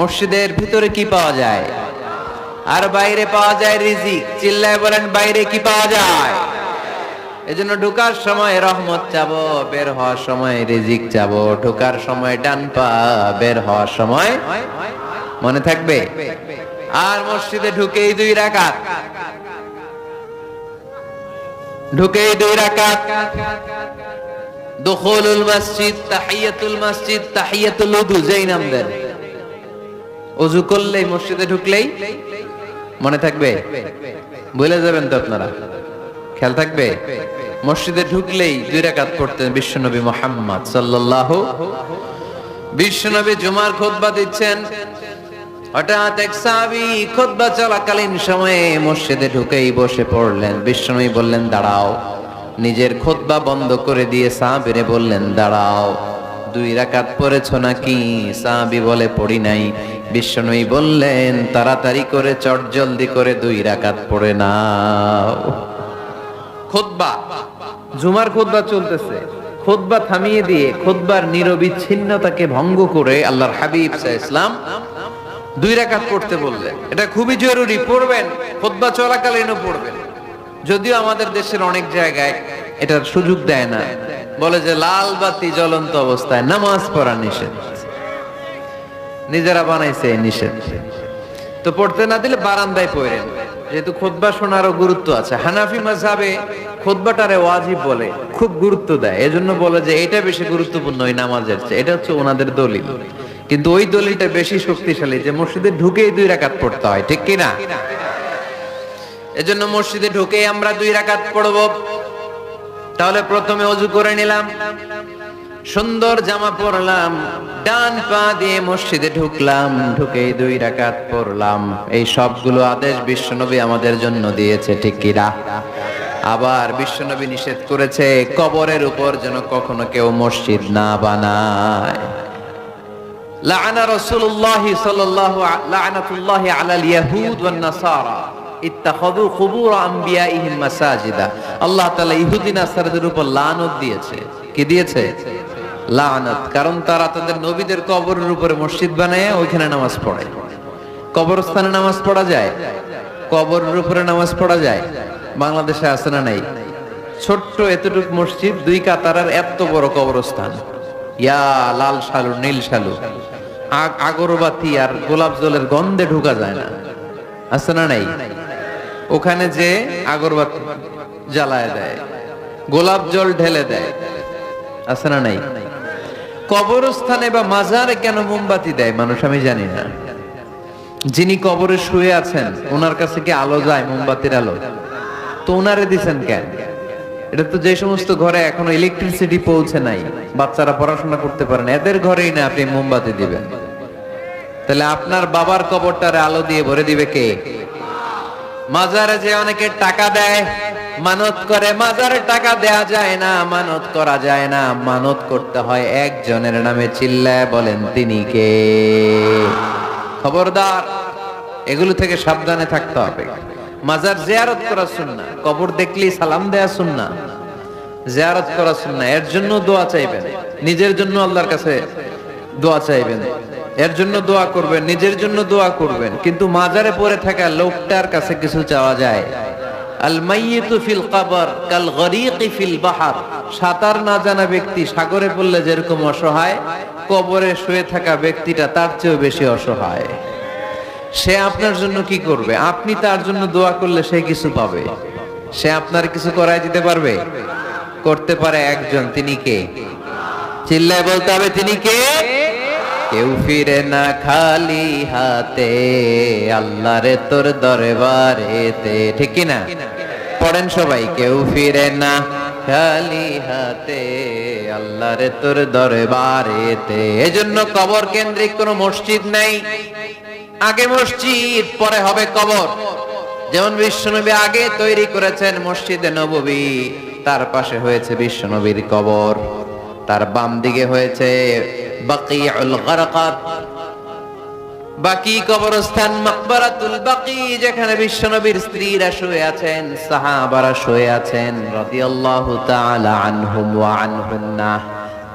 মসজিদের ভিতরে কি পাওয়া যায়? আর বাইরে পাওয়া যায় রিজিক। চিল্লায় বলেন, বাইরে কি পাওয়া যায়? এজন্য ঢোকার সময় রহমত চাবো, বের হওয়ার সময় রিজিক চাবো। ঢোকার সময় ডান পা, বের হওয়ার সময় মনে থাকবে। আর মসজিদে ঢুকেই 2 রাকাত, ঢুকেই 2 রাকাত। দুখুলুল মসজিদ, তাহিয়াতুল মসজিদ, তাহিয়াতুল উযু যেই নাম দেন। ওযু করলেই, মসজিদে ঢুকলেই মনে থাকবে? ভুলে যাবেন তো আপনারা? খেয়াল থাকবে? মসজিদে ঢুকলেই 2 রাকাত পড়তেন বিশ্বনবী মুহাম্মদ সাল্লাল্লাহু। বিশ্বনবী জুমার খুতবা দিচ্ছেন, হঠাৎ এক সাহাবী খুতবা চলাকালীন সময়ে মসজিদে ঢুকেই বসে পড়লেন। বিশ্বনবী বললেন, দাঁড়াও। নিজের খুতবা বন্ধ করে দিয়ে সাহাবীরে বললেন, দাঁড়াও, 2 রাকাত পড়েছো নাকি? সাহাবী বলে, পড়ি নাই। বিশ্বনবী বললেন, তাড়াতাড়ি করে চটজলদি করে 2 রাকাত পড়ে নাও। খুতবা, জুমার খুতবা চলতেছে, খুতবা থামিয়ে দিয়ে খুতবার নিরবিচ্ছিন্নতাকে ভঙ্গ করে আল্লাহর হাবিব সাল্লাল্লাহু আলাইহি ওয়াসাল্লাম 2 রাকাত পড়তে বললেন। এটা খুবই জরুরি, পড়বেন, খুতবা চলাকালীনও পড়বেন। যদিও আমাদের দেশের অনেক জায়গায় এটার সুযোগ দেয় না, বলে যে লাল বাতি জ্বলন্ত অবস্থায় নামাজ পড়া নিষেধ। নিজেরা বানাইছে এই নিষেধ। তো পড়তে না দিলে বারান্দায় পড়েন, যেহেতু খুতবা শোনারও গুরুত্ব আছে। হানাফি মাযহাবে খুতবাটারে ওয়াজিব বলে, খুব গুরুত্ব দেয়। এজন্য বলে যে এটা বেশি গুরুত্বপূর্ণ ওই নামাজের চেয়ে। এটা হচ্ছে ওনাদের দলিল। কিন্তু ওই দলিলটা বেশি শক্তিশালী যে মসজিদে ঢুকেই 2 রাকাত পড়তে হয়, ঠিক কি না? এজন্য মসজিদে ঢুকেই আমরা 2 রাকাত পড়ব। তাহলে প্রথমে ওযু করে নিলাম, সুন্দর জামা পরলাম, ডান পা দিয়ে মসজিদে ঢুকলাম, ঢুকেই 2 রাকাত পড়লাম। এই সবগুলো আদেশ বিশ্বনবী আমাদের জন্য দিয়েছে, ঠিক কি না? আবার বিশ্বনবী নিষেধ করেছে কবরের উপর যেন কখনো কেউ মসজিদ না বানায়। লাআনা রাসূলুল্লাহি সাল্লাল্লাহু লাআনাতুল্লাহি আলাল ইয়াহুদ ওয়ান নাসারা ইত্তাখাযু কুবুর আমবিয়াইহিম মাসাজিদা। আল্লাহ তাআলা ইহুদি নাসারাদের উপর লানত দিয়েছে। কি দিয়েছে? লানত। কারণ তারা তাদের নবীদের কবরের উপরে মসজিদ বানায় ওইখানে নামাজ পড়ে। কবরস্থানে নামাজ পড়া যায়? কবরের উপরে নামাজ পড়া যায়? বাংলাদেশে আছে না নাই? ছোট্ট এতটুক মসজিদ, 2 কাতারের এত বড় কবরস্থান। ইয়া লাল শালু, নীল শালু, আগরবাতি আর গোলাপ জলের গন্ধে ঢোকা যায় না। আছে না নাই? ওখানে যে আগরবাতি জ্বালায় দেয়, গোলাপ জল ঢেলে দেয়। আছে না নাই? কবরস্থানে বা মাজারে কেন মোমবাতি দেয় মানুষ আমি জানি না। যিনি কবরে শুয়ে আছেন ওনার কাছে কি আলো যায়? মোমবাতির আলো তো ওনারে দিছেন কেন? এটা তো যে সমস্ত ঘরে এখনো ইলেকট্রিসিটি পৌঁছে নাই, বাচ্চারা পড়াশোনা করতে পারে না, এদের ঘরেই না আপনি মোমবাতি দিবেন। তাহলে আপনার বাবার কবরটারে আলো দিয়ে ভরে দিবে কে? মাজারে যে অনেকে টাকা দেয়, মানত করে, মাজারে টাকা দেয়া যায় না, মানত করা যায় না, মানত করতে হয় একজনের নামে। চিল্লায় বলেন, তিনি কে? খবরদার, এগুলো থেকে সাবধানে থাকতে হবে। মাজার জিয়ারত করা সুন্নাহ, কবর দেখলেই সালাম দেয়া সুন্নাহ, জিয়ারত করা সুন্নাহ। এর জন্য দোয়া চাইবেন, নিজের জন্য আল্লাহর কাছে দোয়া চাইবেন, এর জন্য দোয়া করবেন, নিজের জন্য দোয়া করবেন। কিন্তু মাজারে পড়ে থাকা লোকটার কাছে কিছু চাওয়া যায়? আল মাইয়িতু ফিল কবর কাল গরীকি ফিল বাহর। সাঁতার না জানা ব্যক্তি সাগরে পড়লে যেরকম অসহায়, কবরে শুয়ে থাকা ব্যক্তিটা তার চেয়েও বেশি অসহায়। সে আপনার জন্য কি করবে? আপনি তার জন্য দোয়া করলে সে কিছু পাবে। সে আপনার কিছু করায় দিতে পারবে? করতে পারে একজন, তিনি কে? চিল্লায় বলতে হবে, তিনি কে? কেউ ফিরে না খালি হাতে, আল্লাহরে তোর দরবারেতে। ঠিক কি না? পড়েন সবাই, কেউ ফিরে না খালি হাতে, আল্লাহরে তোর দরবারেতে। এজন্য কবর কেন্দ্রিক কোনো মসজিদ নাই। আগে মসজিদ, পরে হবে কবর। যেমন বিশ্বনবী আগে তৈরি করেছেন মসজিদে নববী, তার পাশে হয়েছে বিশ্বনবীর কবর, তার বাম দিকে হয়েছে বাকিউল গারকাত, বাকি কবরস্থান, মাকবারাতুল বাকি, যেখানে বিশ্বনবীর স্ত্রীরা শুয়ে আছেন, সাহাবারা শুয়ে আছেন রাদিয়াল্লাহু তাআলা আনহুম ওয়া আনহুন্নাহ।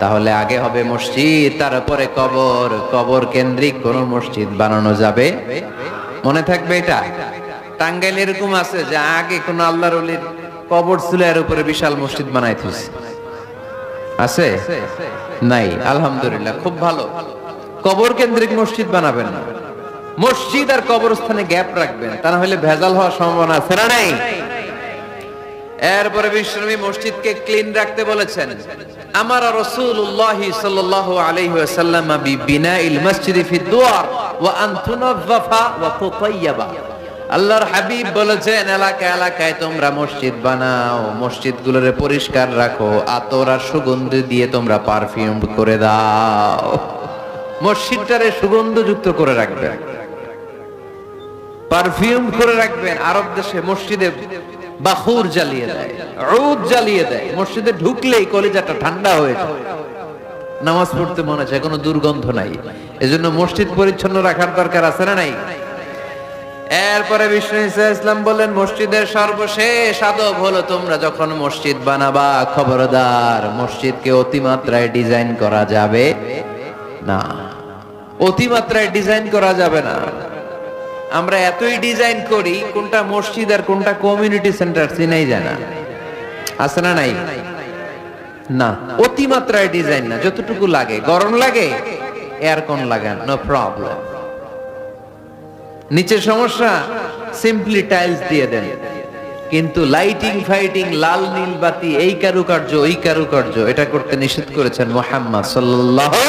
তাহলে আগে হবে মসজিদ, তারপরে কবর। কবর কেন্দ্রিক কোন মসজিদ বানানো যাবে? মনে থাকবে এটা। টাঙ্গাইল এরকম আছে যে আগে কোন আল্লাহর ওলির কবর ছিল, এর উপরে বিশাল মসজিদ বানাই থুস আছে? নাই। আলহামদুলিল্লাহ, খুব ভালো। কবর কেন্দ্রিক মসজিদ বানাবেন না, মসজিদ আর কবরস্থানে গ্যাপ রাখবেন, তা না হলে ভেজাল হওয়ার সম্ভাবনা আছে না নাই? এরপরে বিশ্বনবী মসজিদকে ক্লিন রাখতে বলেছেন। আমার রাসূলুল্লাহ সাল্লাল্লাহু আলাইহি ওয়াসাল্লাম বিবিনাইল মসজিদি ফি দুয়ার ওয়া আন তুনাযযাফা ওয়া তুতায়্যাবা। আল্লাহর হাবিব বলেছেন, এলাকায় এলাকায় তোমরা মসজিদ বানাও, মসজিদগুলোরে পরিষ্কার রাখো, আতর আর সুগন্ধি দিয়ে তোমরা পারফিউম করে দাও, মসজিদটারে সুগন্ধযুক্ত করে রাখবেন, পারফিউম করে রাখবেন। আরব দেশে মসজিদে বাখুর জ্বালিয়ে দেয়, উদ জ্বালিয়ে দেয়, মসজিদে ঢুকলেই কলিজাটা ঠান্ডা হয়ে যায়, নামাজ পড়তে মনে চায়, কোনো দুর্গন্ধ নাই। এজন্য মসজিদ পরিচ্ছন্ন রাখার দরকার আছে না নাই? এরপরে বিষ্ণু ইসলাম বললেন, মসজিদের সর্বশেষ আদব হলো তোমরা যখন মসজিদ বানাবা, খবরদার মসজিদকে অতিমাত্রায় ডিজাইন করা যাবে না। অতিমাত্রায় ডিজাইন করা যাবে না। আমরা এতই ডিজাইন করি, কোনটা মসজিদ আর কোনটা কমিউনিটি সেন্টার চিনাই যায় না, আছে না নাই? না, অতিমাত্রায় ডিজাইন না, যতটুকু লাগে। গরম লাগে, এয়ারকন লাগান, নো প্রবলেম। নিচে সমস্যা, সিম্পলি টাইলস দিয়ে দেন। কিন্তু লাইটিং ফাইটিং, লাল নীল বাতি, এই কারুকার্য ওই কারুকার্য, এটা করতে নিষেধ করেছেন মুহাম্মদ সাল্লাল্লাহু।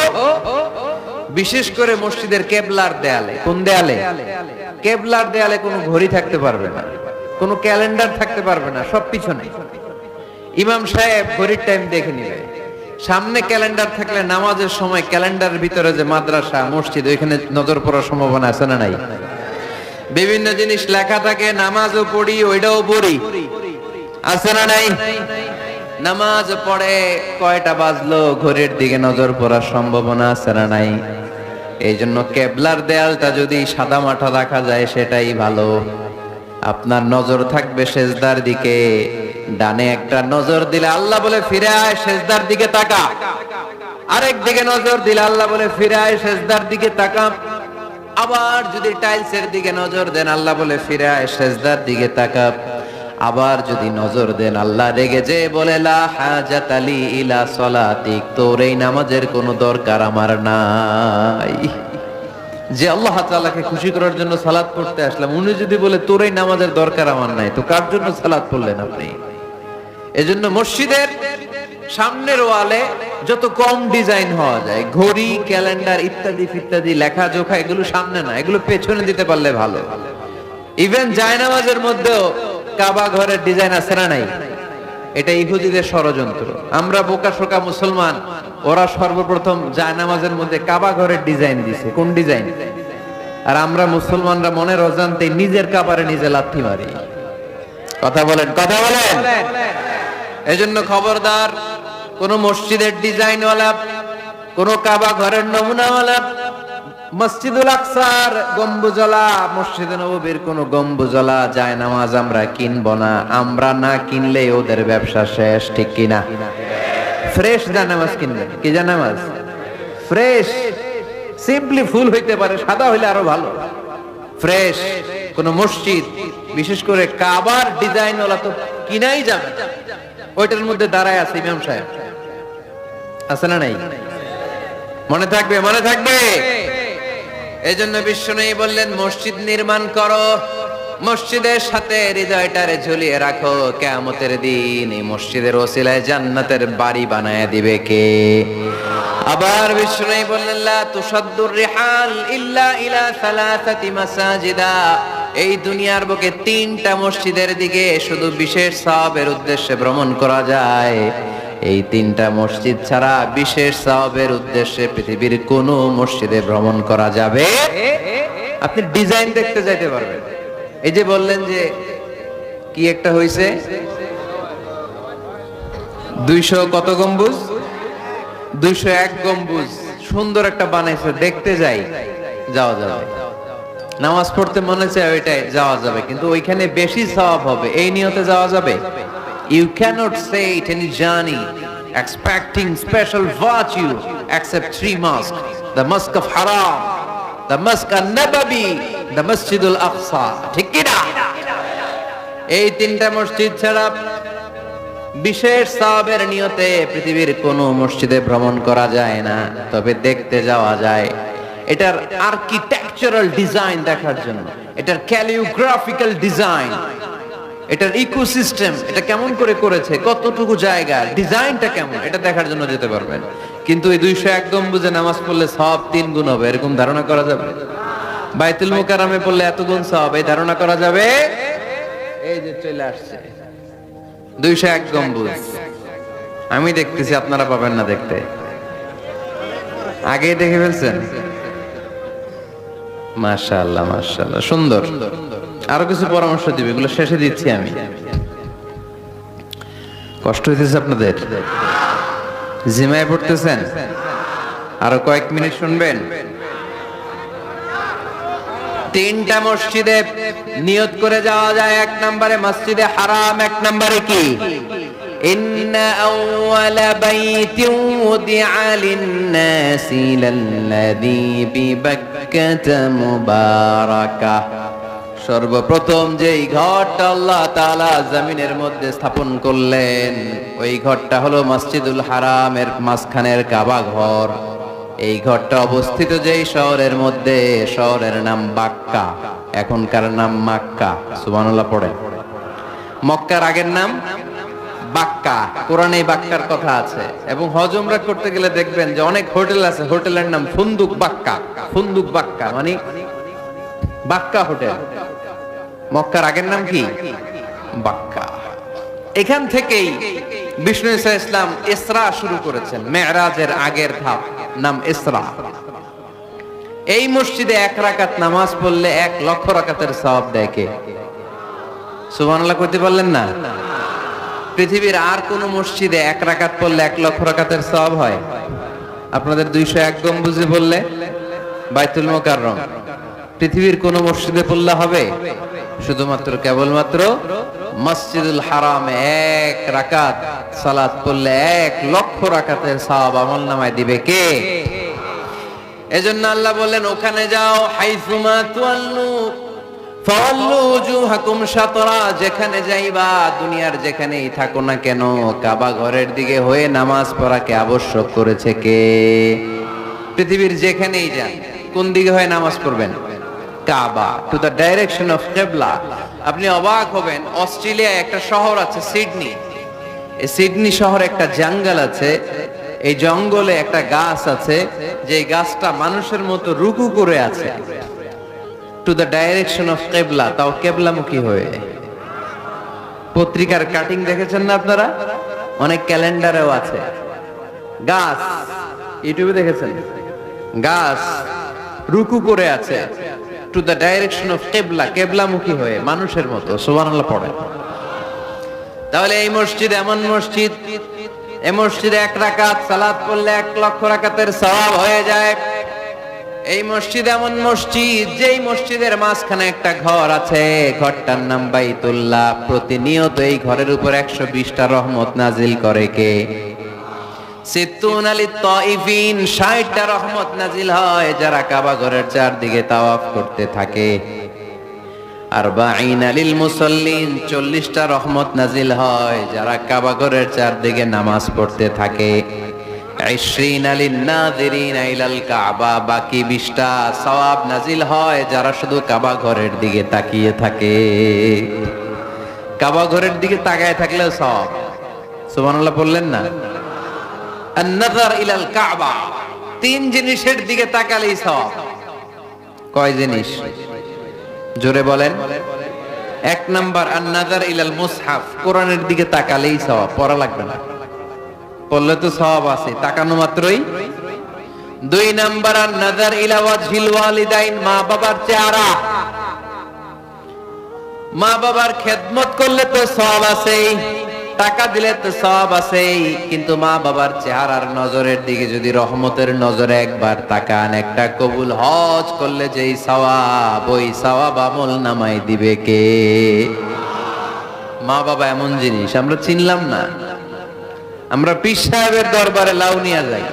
বিশেষ করে মসজিদের কেবলার দেয়ালে। কোন দেয়ালে? কেবলার দেয়ালে কোনো ঘড়ি থাকতে পারবে না, কোনো ক্যালেন্ডার থাকতে পারবে না, সব পিছনে। ইমাম সাহেব ঘড়ির টাইম দেখে নিবে। সামনে ক্যালেন্ডার থাকলে নামাজের সময় ক্যালেন্ডারের ভিতরে যে মাদ্রাসা মসজিদ, ওইখানে নজর পড়ার সম্ভাবনা আছে না নাই? বিভিন্ন জিনিস লেখা থাকে, নামাজও পড়ি, ওইটাও পড়ি, আছে না নাই? নামাজ পড়ে কয়টা বাজলো, ঘড়ির দিকে নজর পড়ার সম্ভাবনা আছে না নাই? এই জন্য কেবলার দেয়ালটা যদি সাদা মাঠা রাখা যায় সেটাই ভালো। আপনার নজর থাকবে সেজদার দিকে। ডানে একটা নজর দিলে আল্লাহ বলে ফিরে আয়, সেজদার দিকে তাকা। আরেক দিকে নজর দিলে আল্লাহ বলে ফিরে আয়, সেজদার দিকে তাকা। আবার যদি টাইলসের দিকে নজর দেন, আল্লাহ বলে ফিরে আয়, সেজদার দিকে তাকা। আবার যদি নজর দেন, আল্লাহ রেগে যে বলে লা হাজাত লি ইলা সলাতিক, তোর এই নামাজের কোনো দরকার আমার নাই। যে আল্লাহ তাআলাকে খুশি করার জন্য সালাত পড়তে আসলাম, উনি যদি বলে তোর এই নামাজের দরকার আমার নাই, তো কার জন্য সালাত পড়লেন আপনি? এজন্য মসজিদের সামনের ওয়ালে যত কম ডিজাইন হওয়া যায়, ঘড়ি, ক্যালেন্ডার ইত্যাদি ইত্যাদি, লেখা জোখা, এগুলো সামনে না, এগুলো পেছনে দিতে পারলে ভালো। ইভেন জায়নামাজের মধ্যেও কাবা ঘরের ডিজাইন আছে না নাই? এটা ইহুদিদের ষড়যন্ত্র। আমরা বোকা শোকা মুসলমান, ওরা সর্বপ্রথম জায়নামাজের মধ্যে কাবা ঘরের ডিজাইন দিছে। কোন ডিজাইন? আর আমরা মুসলমানরা মনের অজান্তে নিজের কাবারে নিজে লাথি মারি। কথা বলেন, কথা বলেন। এজন্য খবরদার, কোন মসজিদের ডিজাইনওয়ালা, কোন কাবা ঘরের নমুনাওয়ালা, মসজিদুল আকসার গম্বুজলা, মসজিদে নববীর কোন গম্বুজলা জায়নামাজ আমরা কিনবো না। আমরা না কিনলে ওদের ব্যবসা শেষ, ঠিক কিনা? ফ্রেশ জায়নামাজ কিনবেন। কি জায়নামাজ? ফ্রেশ। সিম্পলি ফুল হইতে পারে, সাদা হইলে আরো ভালো। ফ্রেশ কোন মসজিদ, বিশেষ করে কাবার ডিজাইনওয়ালা তো কিনাই যাবে। ওইটার মধ্যে দাঁড়ায় আছে ইমাম সাহেব, আছে না নাই? মনে থাকবে, মনে থাকবে। এজন্য বিশ্বনবী বললেন, মসজিদ নির্মাণ করো, মসজিদের সাথে হৃদয়টারে ঝুলিয়ে রাখো। কিয়ামতের দিন এই মসজিদের ওসিলায় জান্নাতের বাড়ি বানায় দিবে কে? আবার বিশ্বনবী বললেন, লা তুসাদ্দুর রিহাল ইল্লা ইলা সালাসাতি মাসাজিদা। এই দুনিয়ার বুকে 3টা মসজিদের দিকে শুধু বিশেষ সওয়াবের উদ্দেশ্যে ভ্রমণ করা যায়। এই 3টা মসজিদ ছাড়া বিশেষ সওয়াবের উদ্দেশ্যে পৃথিবীর কোনো মসজিদে ভ্রমণ করা যাবে। আপনি ডিজাইন দেখতে যাইতে পারবেন। এই যে বললেন যে কি একটা হইছে 200 কত গম্বুজ, 201 গম্বুজ, সুন্দর একটা বানাইছে, দেখতে যাই, যাওয়া যাবে। নামাজ পড়তে মনে চায় ওইটাই যাওয়া যাবে, কিন্তু ওইখানে বেশি সওয়াব হবে, এই নিয়তে যাওয়া যাবে। You cannot say it any journey expecting special virtue except three mosques: the Mosque of Haram, the Mosque an-Nabawi, the Masjid al-Aqsa. ঠিক কি না? এই তিনটা মসজিদ ছাড়া বিশেষ সওয়াবের নিয়তে পৃথিবীর কোনো মসজিদে ভ্রমণ করা যায় না, তবে দেখতে যাওয়া যায়। এটার আর্কিটেকচারাল ডিজাইন দেখার জন্য, এটার ক্যালিওগ্রাফিক্যাল ডিজাইন, এটার ইকোসিস্টেম, এটা কেমন করে করেছে, কতটুকু জায়গা, ডিজাইনটা কেমন, এটা দেখার জন্য যেতে পারবেন। কিন্তু এই 201 গম্বুজে নামাজ পড়লে সব 3 গুণ হবে এরকম ধারণা করা যাবে? বাইতুল মুকাররমে পড়লে এত গুণ সওয়াব, এই ধারণা করা যাবে? এই যে চলে আসছে 201 গম্বুজ, আমি দেখতেছি, আপনারা পাবেন না দেখতে। আগেই দেখে ফেলছেন? মাশাআল্লাহ মাশাআল্লাহ, সুন্দর। আরো কিছু পরামর্শ দিবে, এগুলো শেষে দিচ্ছি আমি। কষ্ট হইতেছে আপনাদের? জিমায় পড়তেছেন? আরো কয়েক মিনিট শুনবেন। 3টা মসজিদে নিয়ত করে যাওয়া যায়। 1 নম্বরে মসজিদে হারাম, 1 নম্বরে কি? ইন্না আউওয়ালা বাইতিন উদিআ লিন-নাসি লাল্লাযী বিবাক্কাতা মুবারাকা। সর্বপ্রথম যেই ঘরটা আল্লাহ তাআলা জমিনের মধ্যে স্থাপন করলেন, ওই ঘরটা হলো মসজিদুল হারামের মাঝখানের কাবা ঘর। এই ঘরটা অবস্থিত যেই শহরের মধ্যে, শহরের নাম বাক্কা, এখনকার নাম মক্কা। সুবহানাল্লাহ পড়ে। মক্কার আগের নাম বাক্কা। কোরআনে বাক্কার কথা আছে, এবং হজ উমরা করতে গেলে দেখবেন যে অনেক হোটেল আছে, হোটেলের নাম ফুন্দুক বাক্কা। ফুন্দুক বাক্কা মানে বাক্কা হোটেল। মক্কার আগের নাম কি? বাক্কা। এখান থেকেই বিষ্ণু ঈসা ইসলাম ইসরা শুরু করেছেন, মেরাজের আগের ধাপ, নাম ইসরা। এই মসজিদে 1 রাকাত নামাজ পড়লে 1 লক্ষ রাকাতের সওয়াব দেয় কে? সুবহানাল্লাহ কইতে পারলেন না? পৃথিবীর আর কোন মসজিদে 1 রাকাত পড়লে 1 লক্ষ রাকাতের সওয়াব হয়? আপনাদের 201 গম্বুজে বললে, বাইতুল মুকাররম, পৃথিবীর কোন মসজিদে পড়লে হবে? শুধুমাত্র কেবলমাত্র মসজিদুল হারামে 1 রাকাত সালাত পড়লে 1 লক্ষ রাকাতের সওয়াব আমলনামায় দিবে কে? এজন্য আল্লাহ বললেন, ওখানে যাও, হাইসুমা তুয়াল্লু ফাওয়াল্লু উজুহাকুম শাতরা। যেখানে যাইবা, দুনিয়ার যেখানেই থাকো না কেন, কাবা ঘরের দিকে হয়ে নামাজ পড়াকে আবশ্যক করেছে কে? পৃথিবীর যেখানেই যান, কোন দিকে হয়ে নামাজ পড়বেন? কাবা, টু দ্য ডাইরেকশন অফ কিবলা। আপনি অবাক হবেন, অস্ট্রেলিয়ায় একটা শহর আছে সিডনি। এই সিডনি শহরে একটা জঙ্গল আছে, এই জঙ্গলে একটা গাছ আছে, যে গাছটা মানুষের মতো রুকু করে আছে, টু দ্য ডাইরেকশন অফ কিবলা, তাও কিবলামুখী হয়ে। পত্রিকার কাটিং দেখেছেন না আপনারা? অনেক ক্যালেন্ডারেও আছে গাছ, ইউটিউবে দেখেছেন? গাছ রুকু করে আছে, টু দ্য ডাইরেকশন অফ কিবলা, কিবলামুখী হয়ে, মানুষের মতো। সুবহানাল্লাহ পড়ে। তাহলে এই মসজিদ এমন মসজিদ, এই মসজিদে 1 রাকাত সালাত পড়লে 1 লক্ষ রাকাতের সওয়াব হয়ে যায়। এই মসজিদ এমন মসজিদ, যেই মসজিদের মাঝখানে একটা ঘর আছে, ঘরটার নাম বাইতুল্লাহ। প্রতিনিয়ত এই ঘরের উপর 120টা রহমত নাজিল করে কে? সিত্তুন আলিত তাইফিন, 60টা রহমত নাজিল হয় যারা কাবা ঘরের চারদিকে তাওয়াফ করতে থাকে। আরবাঈন লিল মুসাল্লিন, 40টা রহমত নাজিল হয় যারা কাবা ঘরের চারদিকে নামাজ পড়তে থাকে। 20 লিন নাযিরিন ইলাল কাবা, বাকি 20টা সওয়াব নাজিল হয় যারা শুধু কাবা ঘরের দিকে তাকিয়ে থাকে। কাবা ঘরের দিকে তাকায় থাকলেও সওয়াব। সুবহানাল্লাহ বললেন না? আন-নাযার ইলাল কাবা, 3 জিনিসের দিকে তাকালেই সওয়াব। কয় জিনিস? জোরে বলেন। 1 নাম্বার আন-নাযার ইলাল মুসহাফ, কোরআনের দিকে তাকালেই সওয়াব, পড়া লাগবে না, পড়লে তো সওয়াব আছে তাকানো মাত্রই। 2 নাম্বার আন-নাযার ইলা ওয়াজহিল ওয়ালিদাইন, মা বাবার চেহারা। মা বাবার খেদমত করলে তো সওয়াব আছেই, টাকা দিলে তো সওয়াব আছেই, কিন্তু মা বাবার চেহারার নজরের দিকে যদি রহমতের নজরে একবার তাকান, একটা কবুল হজ করলে যেই সওয়াব, ওই সওয়াব আমল নামায় দিবে কে? মা বাবা এমন জিনিস আমরা চিনলাম না। আমরা পীর সাহেবের দরবারে লাউ নিয়ে যাই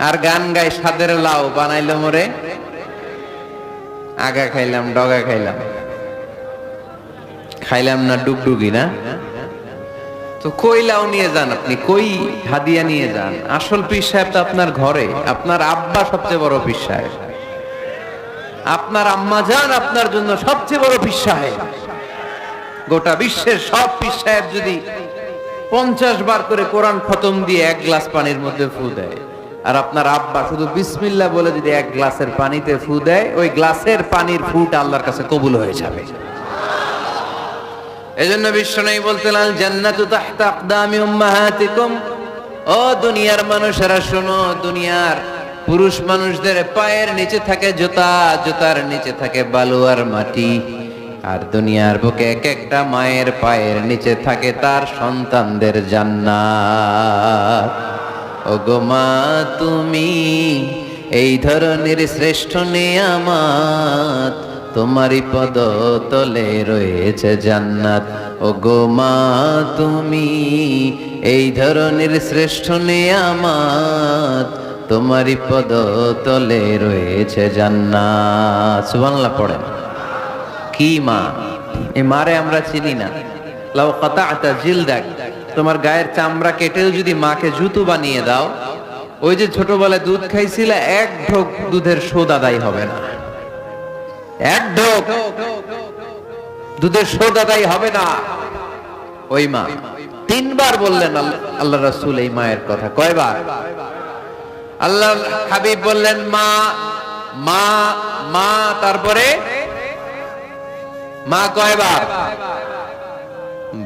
আর গান গাই, সাদের লাউ বানাইলো মোরে আগা খাইলাম ডগা খাইলাম না ডুগডুগি না। তো কই লাউ নিয়ে যান আপনি, কই হাদিয়া নিয়ে যান? আসল পীর সাহেব তো আপনার ঘরে। আপনার আব্বা সবচেয়ে বড় পীর সাহেব, আপনার আম্মা জান আপনার জন্য সবচেয়ে বড় পীর সাহেব। গোটা বিশ্বের সব পীর সাহেব যদি 50 বার করে কোরআন খতম দিয়ে এক গ্লাস পানির মধ্যে ফু দেয়, আর আপনার আব্বা শুধু বিসমিল্লাহ বলে যদি এক গ্লাসের পানিতে ফু দেয়, ওই গ্লাসের পানির ফুটা আল্লাহর কাছে কবুল হয়ে যাবে। এজন্য বিশ্বনবী বলতেন, আল জান্নাতু তাহতা আকদামি উম্মাহাতিকুম। ও দুনিয়ার মানুষেরা শোনো, দুনিয়ার পুরুষ মানুষদের পায়ের নিচে থাকে জুতা, জুতার নিচে থাকে বালু আর মাটি। আর দুনিয়ার বুকে এক একটা মায়ের পায়ের নিচে থাকে তার সন্তানদের জান্নাত। ওগো মা তুমি এই ধরনের শ্রেষ্ঠ নিয়ামত, তোমারই পদ তলে রয়েছে জান্নাত। ওগো মা তুমি এই ধরনের শ্রেষ্ঠ নিয়ামত, তোমারই পদ তলে রয়েছে জান্নাত। সুবহানাল্লাহ পড়েন। কি মা? এই মারে আমরা চিনি না। লাউ কাতা'তা জিলদাক, তোমার গায়ের চামড়া কেটেও যদি মাকে জুতো বানিয়ে দাও, ওই যে ছোটবেলায় দুধ খাইছিলে, এক ঢোক দুধের শোধ আদায় হবে না। এক ঢোক দুধের শোধ আদায় হবে না। ওই মা 3 বার বললেন আল্লাহ রাসূল এই মায়ের কথা। কয়বার? আল্লাহ হাবিব বললেন মা মা মা, তারপরে মা কয়বার?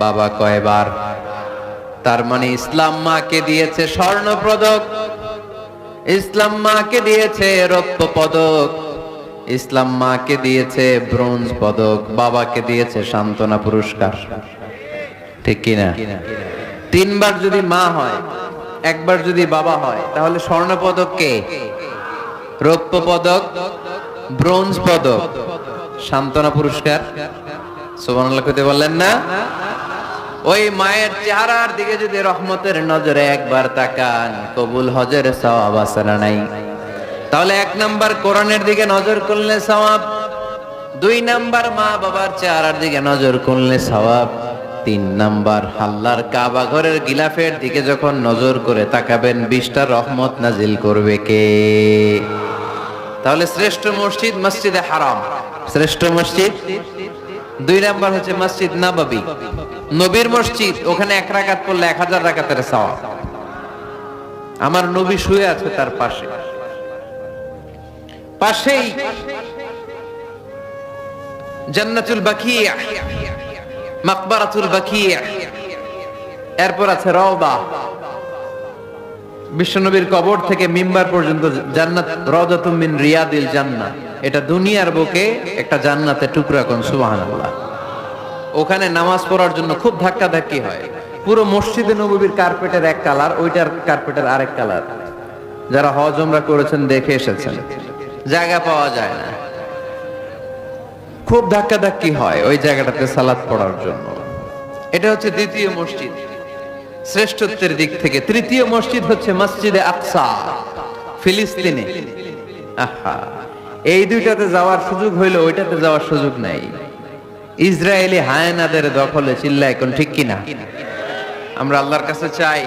বাবা কয়বার? তার মানে ইসলাম মাকে দিয়েছে স্বর্ণ পদক, ইসলাম মাকে দিয়েছে রৌপ্য পদক, ইসলাম মাকে দিয়েছে ব্রোঞ্জ পদক, বাবাকে দিয়েছে সান্ত্বনা পুরস্কার। ঠিক কিনা? 3 বার যদি মা হয়, একবার যদি বাবা হয়, তাহলে স্বর্ণ পদক কে? রৌপ্য পদক, ব্রোঞ্জ পদক, সান্ত্বনা পুরস্কার। সুবহানাল্লাহ কইতে বললেন না? ওই মায়ের চেহারার দিকে যদি রহমতের নজরে একবার তাকান, কবুল হজের সওয়াব আছে না নাই? তাহলে 1 নাম্বার কোরআনের দিকে নজর করলে সওয়াব, 2 নাম্বার মা বাবার চেহারার দিকে নজর করলে সওয়াব, 3 নাম্বার আল্লাহর কাবা ঘরের গিলাফের দিকে যখন নজর করে তাকাবেন, 20টা রহমত নাজিল করবে কে? তাহলে শ্রেষ্ঠ মসজিদ মসজিদে হারাম, শ্রেষ্ঠ মসজিদ। 2 নাম্বার হচ্ছে মসজিদ নববী, নবীর মসজিদ। ওখানে 1 রাকাত পড়লে 1000 রাকাতের সওয়াব। আমার নবী শুয়ে আছে তার পাশে, পাশেই জান্নাতুল বাকিয়া, মাকবারাতুল বাকিয়া, এরপর আছে রওদা। বিশ্বনবীর কবর থেকে মিম্বার পর্যন্ত জান্নাত, রাউদাতুম মিন রিয়াদিল জান্নাহ। এটা দুনিয়ার বুকে একটা জান্নাতের টুকরা। কোন সুবহানাল্লাহ। ওখানে নামাজ পড়ার জন্য খুব ধাক্কাধাক্কি হয়। পুরো মসজিদে নববীর কার্পেটের এক কালার, ওইটার কার্পেটের আরেক কালার। যারা হজ উমরা করেছেন দেখে এসেছেন, জায়গা পাওয়া যায় না, খুব ধাক্কাধাক্কি হয় ওই জায়গাটাতে সালাত পড়ার জন্য। এটা হচ্ছে দ্বিতীয় মসজিদ শ্রেষ্ঠত্বের দিক থেকে। তৃতীয় মসজিদ হচ্ছে মসজিদে আকসা, ফিলিস্তিনে। আহা, এই দুইটাতে যাওয়ার সুযোগ হইলো, ওইটাতে যাওয়ার সুযোগ নাই। ইসরায়েলি হায়নাদের দখলে। চিল্লায় কোন ঠিক কিনা? আমরা আল্লাহর কাছে চাই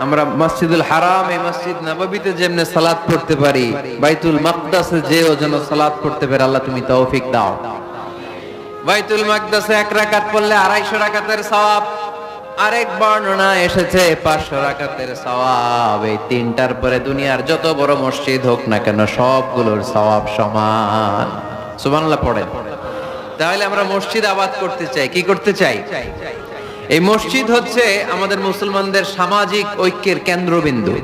আমরা মসজিদুল হারাম, এই মসজিদ নববীতে যেমনে সালাত পড়তে পারি, বাইতুল মাকদাসে যেও যেন সালাত পড়তে পারে। আল্লাহ তুমি তৌফিক দাও। বাইতুল মাকদাসে 1 রাকাত পড়লে 250 রাকাতের সওয়াব। আরেক বর্ণনা এসেছে 500 রাকাতের সওয়াব। এই 3টার পরে দুনিয়ার যত বড় মসজিদ হোক না কেন, সবগুলোর সওয়াব সমান। সুবহানাল্লাহ পড়েন। তাহলে আমরা মসজিদ আবাদ করতে চাই। কি করতে চাই? এই মসজিদ হচ্ছে আমাদের মুসলমানদের সামাজিক ঐক্যের কেন্দ্রবিন্দু।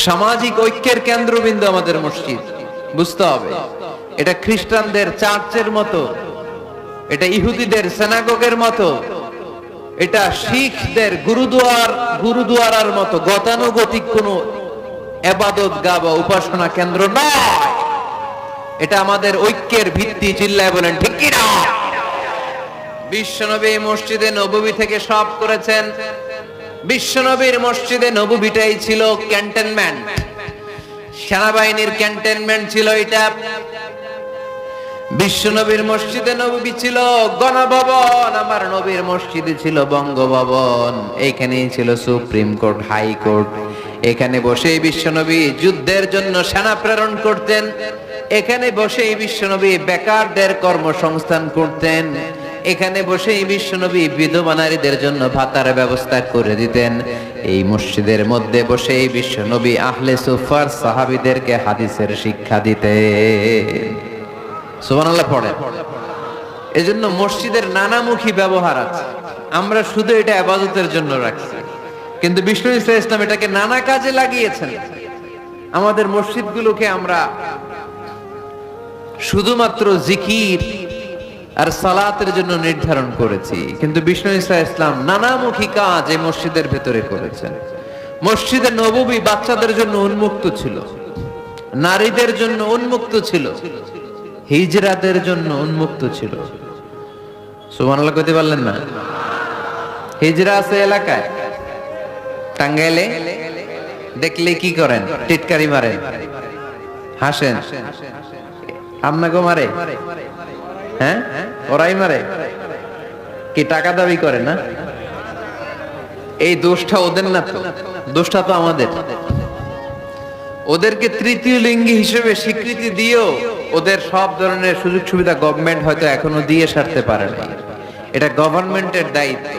সামাজিক ঐক্যের কেন্দ্রবিন্দু আমাদের মসজিদ। বুঝতে হবে, এটা খ্রিস্টানদের চার্চের মতো, এটা ইহুদিদের সিনাগগের মতো, এটা শিখদের গুরুদুয়ারার মতো গতানুগতিক কোনো ইবাদত গাহ বা উপাসনা কেন্দ্র নয়। এটা আমাদের ঐক্যের ভিত্তি। চিল্লায় বলেন ঠিক কি না? বিশ্বনবী মসজিদে নববী থেকে সব করেছেন। বিশ্বনবীর মসজিদে নববীটাই ছিল ক্যান্টনমেন্ট, সেনাবাহিনীর ক্যান্টনমেন্ট ছিল এটা। বিশ্বনবীর মসজিদে নববী ছিল গণভবন, আমার নবীর মসজিদে ছিল বঙ্গভবন। এইখানেই ছিল সুপ্রিম কোর্ট, হাই কোর্ট। এখানে বসেই বিশ্বনবী যুদ্ধের জন্য সেনা প্রেরণ করতেন। এখানে বসেই বিশ্বনবী বেকারদের কর্মসংস্থান করতেন। এখানে বসেই বিশ্বনবী বিধবা নারীদের জন্য ভাতার ব্যবস্থা করে দিতেন। এই মসজিদের মধ্যে বসেই বিশ্বনবী আহলে সুফার সাহাবীদেরকে হাদিসের শিক্ষা দিতেন। সুবহানাল্লাহ পড়ে। এজন্য মসজিদের নানামুখী ব্যবহার আছে। আমরা শুধু এটা ইবাদতের জন্য রাখছি, কিন্তু বিষ্ণু ইসলাম এটাকে নানা কাজে লাগিয়েছেন। আমাদের মসজিদগুলোকে আমরা শুধুমাত্র জিকির আর সালাতের জন্য নির্ধারণ করেছি, কিন্তু বিষ্ণু ইসলাম নানামুখী কাজ এই মসজিদের ভেতরে করেছেন। মসজিদে নববী বাচ্চাদের জন্য উন্মুক্ত ছিল, নারীদের জন্য উন্মুক্ত ছিল, হিজরাদের জন্য উন্মুক্ত ছিল। সুবহানাল্লাহ কইতে পারলেন না? হিজরা আছে এলাকায়, টাঙ্গাইলে দেখলে কি করেন? টিটকারি মারেন, হাসেন। আপনাকে মারে? হ্যাঁ, ওরাই মারে। কি টাকা দাবি করে না? এই দোষটা ওদের না তো, দোষটা তো আমাদের। ওদেরকে তৃতীয় লিঙ্গি হিসেবে স্বীকৃতি দিয়েও ওদের সব ধরনের সুযোগ সুবিধা গভর্নমেন্ট হয়তো এখনো দিয়ে সারতে পারে না। এটা গভর্নমেন্টের দায়িত্ব।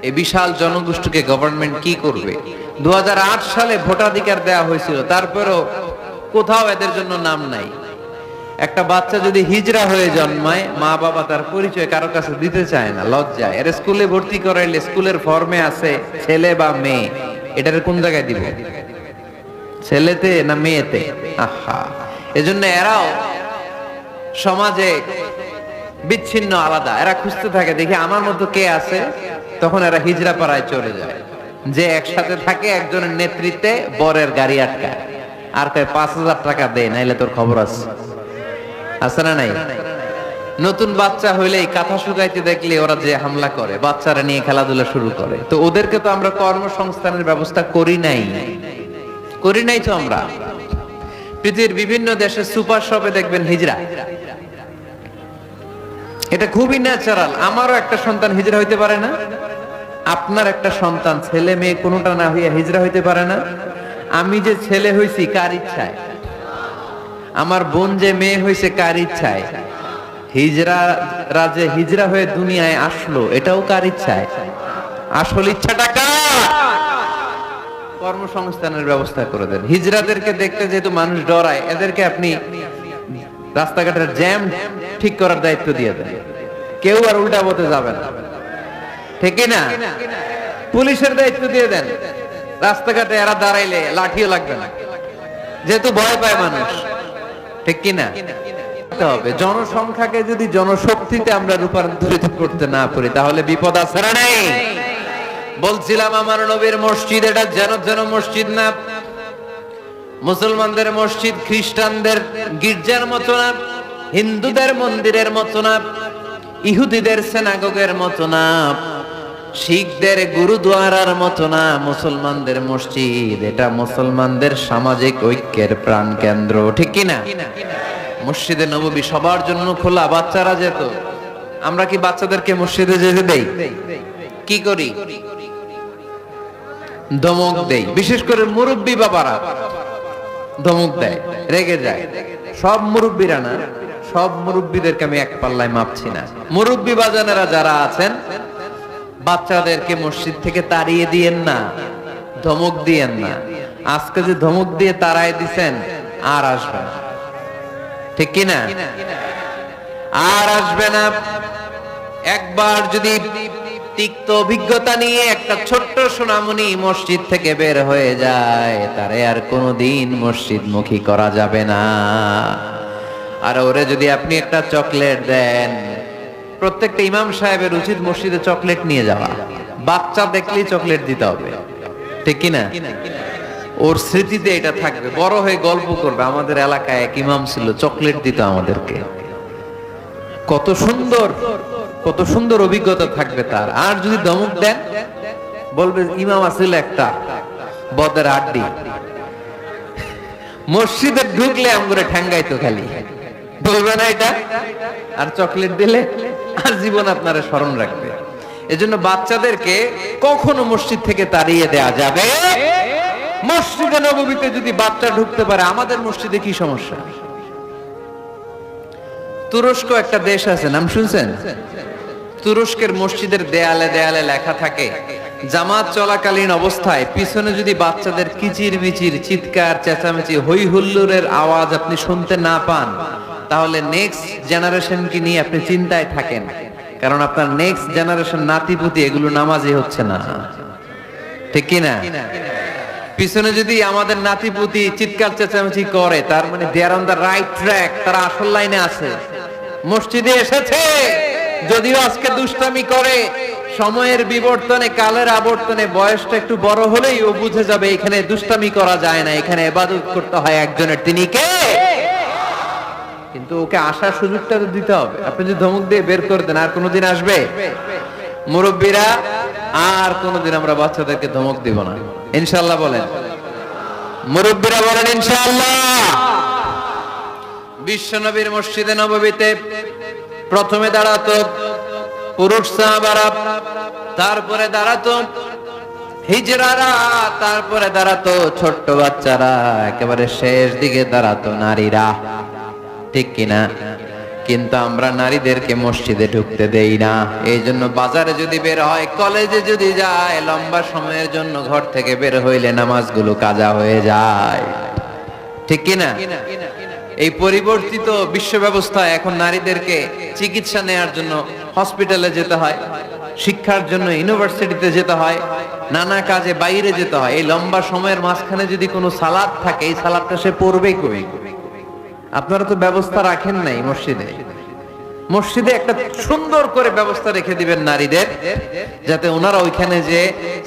এই বিশাল জনগোষ্ঠীকে গভর্নমেন্ট কি করবে? 2008 সালে ভোটাধিকার দেওয়া হয়েছিল, তারপরেও কোথাও এদের জন্য নাম নাই। একটা বাচ্চা যদি হিজরা হয়ে জন্মায়, মা বাবা তার পরিচয় কারো কাছে দিতে চায় না, লজ্জায়। এর স্কুলে ভর্তি করাইলে স্কুলের ফর্মে আছে ছেলে বা মেয়ে, এটার কোন জায়গায় দিব? ছেলেতে না মেয়েতে? আহা, এজন্য এরাও সমাজে বিচ্ছিন্ন, আলাদা। এরা খুঁজতে থাকে, দেখি আমার মতো কে আছে, তখন এরা হিজরা পাড়ায় চলে যায়। যে একসাথে থাকে একজনের নেতৃত্বে বরের গাড়ি আটকায়, আর কয় 5,000 টাকা দে, নাইলে তোর খবর আছে। আছে না নাই? নতুন বাচ্চা হইলেই কাঁথা শুকাইতে দেখলে ওরা যে হামলা করে, বাচ্চারা নিয়ে খেলাধুলা শুরু করে। তো ওদেরকে তো আমরা কর্মসংস্থানের ব্যবস্থা করি নাই তো আমরা। পৃথিবীর বিভিন্ন দেশে সুপার শপে দেখবেন হিজরা। এটা খুবই ন্যাচারাল। আমারও একটা সন্তান হিজরা হইতে পারে না? আপনার একটা সন্তান, ছেলে মেয়ে কোনোটা না হইয়া হিজরা হইতে পারে না? আমি যে ছেলে হইছি কার ইচ্ছায়? আমার বোন যে মেয়ে হইছে কার ইচ্ছায়? হিজরা হিজরা হয়ে দুনিয়ায় আসলো, এটাও কার ইচ্ছায়? আসল ইচ্ছাটা কার? কর্মসংস্থানের ব্যবস্থা করে দেন। হিজরাদেরকে দেখতে যেহেতু মানুষ ডরায়, এদেরকে আপনি রাস্তাঘাটের জ্যাম ঠিক করার দায়িত্ব দিয়ে দেন, কেউ আর উল্টা পথে যাবে না, ঠিক না? পুলিশের দায়িত্ব দিয়ে দেন, রাস্তাঘাটে এরা দাঁড়াইলে লাঠিও লাগবে না, যেহেতু ভয় পায় মানুষ, ঠিক কিনা? হবে জনসংখ্যাকে যদি জনশক্তিতে আমরা রূপান্তরিত করতে না পারি, তাহলে বিপদ আছে না নাই? বলছিলাম আমার নবীর মসজিদ এটা যেন মসজিদ না। মুসলমানদের মসজিদ খ্রিস্টানদের গির্জার মতো না, হিন্দুদের মন্দিরের মতো না, ইহুদিদের সিনাগোগের মতো না, শিখদের গুরুদুয়ারার মতো না। মুসলমানদের মসজিদ এটা মুসলমানদের সামাজিক ঐক্যের প্রাণ কেন্দ্র, ঠিক কিনা? মসজিদে নববী সবার জন্য খোলা। বাচ্চারা যেত, আমরা কি বাচ্চাদেরকে মসজিদে যেতে দেই? কি করি? ধমক দেই। বিশেষ করে মুরব্বী বাবারা ধমক দেয়, রেগে যায়। সব মুরব্বীরা না, সব মুরব্বীদেরকে আমি এক পাল্লায় মাপছি না। মুরব্বী বাজানেরা যারা আছেন, বাচ্চাদেরকে মসজিদ থেকে তাড়িয়ে দিয়েন না, ধমক দিয়েন না। আজকে যে ধমক দিয়ে তাড়াই দিছেন, আর আসবে না, ঠিক কিনা? আর আসবে না। একবার যদি তিক্ত অভিজ্ঞতা নিয়ে একটা ছোট্ট সোনামণি মসজিদ থেকে বের হয়ে যায়, তারে আর কোনোদিন মসজিদ মুখী করা যাবে না। আর ওরে যদি আপনি একটা চকলেট দেন, প্রত্যেকটা ইমাম সাহেবের উচিত মসজিদে চকলেট নিয়ে যাওয়া। বাচ্চা দেখলেই চকলেট দিতে হবে, ঠিক কিনা? ওর স্মৃতিতে এটা থাকবে, বড় হয়ে গল্প করবে, আমাদের এলাকায় এক ইমাম ছিল, চকলেট দিত আমাদেরকে। কত সুন্দর, কত সুন্দর অভিজ্ঞতা থাকবে তার। আর যদি ধমক দেন, বলবে ইমাম আসিল একটা বদের আড্ডি, মসজিদে ঢুকলে আমগুলো ঠ্যাঙ্গাইতো খালি, বলবে না এটা? আর চকলেট দিলে আর জীবন আপনারা স্মরণ রাখবে। এজন্য বাচ্চাদেরকে কখনো মসজিদ থেকে তাড়িয়ে দেয়া যাবে। মসজিদে নববীতে যদি বাচ্চা ঢুকতে পারে, আমাদের মসজিদে কি সমস্যা? তুরস্ক একটা দেশ আছে, নাম শুনছেন? তুরস্কের মসজিদের দেয়ালে দেয়ালে লেখা থাকে, জামাত চলাকালীন অবস্থায় পিছনে যদি বাচ্চাদের কিচির মিচির, চিৎকার, চেঁচামেচি, হই হুল্লোড়ের আওয়াজ আপনি শুনতে না পান, তাহলে নেক্সট জেনারেশনকে নিয়ে আপনি চিন্তায় থাকেন, কারণ আপনার নেক্সট জেনারেশন নাতিপুতি এগুলো নামাজি হচ্ছে না, ঠিক কিনা? পিছনে যদি আমাদের নাতিপুতি চিৎকার চেঁচামেচি করে, তার মানে দে আর অন দ্য রাইট ট্র্যাক, তারা আসল লাইনে আছে, মসজিদে এসেছে। যদিও আজকে দুষ্টামি করে, সময়ের বিবর্তনে, কালের আবর্তনে বয়সটা একটু বড় হলেই ও বুঝে যাবে এখানে দুষ্টামি করা যায় না, এখানে ইবাদত করতে হয় একজনের, তিনি কে? কিন্তু ওকে আসার সুযোগটা তো দিতে হবে। আপনি যদি ধমক দিয়ে বের করে দেন, আর কোনোদিন আসবে? মুরব্বীরা, আর কোনোদিন আমরা বাচ্চাদেরকে ধমক দিব না, ইনশাআল্লাহ বলেন। মুরব্বীরা বলেন ইনশাআল্লাহ। বিশ্বনবীর মসজিদে নববীতে প্রথমে দাঁড়াতো পুরুষ সাহাবারা, তারপরে দাঁড়াতো হিজড়ারা, তারপরে দাঁড়াতো ছোট্ট বাচ্চারা, একেবারে শেষ দিকে দাঁড়াতো নারীরা, ঠিক কিনা? কিন্তু আমরা নারীদেরকে মসজিদে ঢুকতে দেই না। এই জন্য বাজারে যদি বের হয়, কলেজে যদি যায়, লম্বা সময়ের জন্য ঘর থেকে বের হইলে নামাজগুলো কাজা হয়ে যায়, ঠিক কিনা? এই পরিবর্তিত বিশ্ব ব্যবস্থায় এখন নারীদেরকে চিকিৎসা নেয়ার জন্য হসপিটালে যেতে হয়, শিক্ষার জন্য ইউনিভার্সিটিতে যেতে হয়, নানা কাজে বাইরে যেতে হয়। এই লম্বা সময়ের মাঝখানে যদি কোনো সালাত থাকে, এই সালাতটা সে পড়বেই কই? আপনারা তো ব্যবস্থা রাখেন নাই মসজিদে। মসজিদে একটা সুন্দর করে ব্যবস্থা রেখে দিবেন নারীদের, যাতে ওনারা ওইখানে যে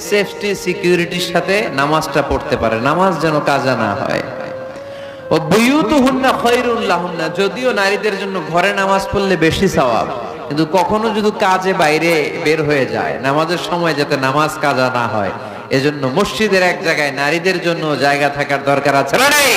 সেফটি সিকিউরিটির সাথে নামাজটা পড়তে পারে, নামাজ যেন কাজা না হয়। ও বুয়ুতুহুন্না খায়রুন লাহুন্না, যদিও নারীদের জন্য ঘরে নামাজ পড়লে বেশি সওয়াব, কিন্তু কখনো যদি কাজে বাইরে বের হয়ে যায়, নামাজের সময় যাতে নামাজ কাজা না হয়, এজন্য মসজিদের এক জায়গায় নারীদের জন্য জায়গা থাকার দরকার আছে না নেই?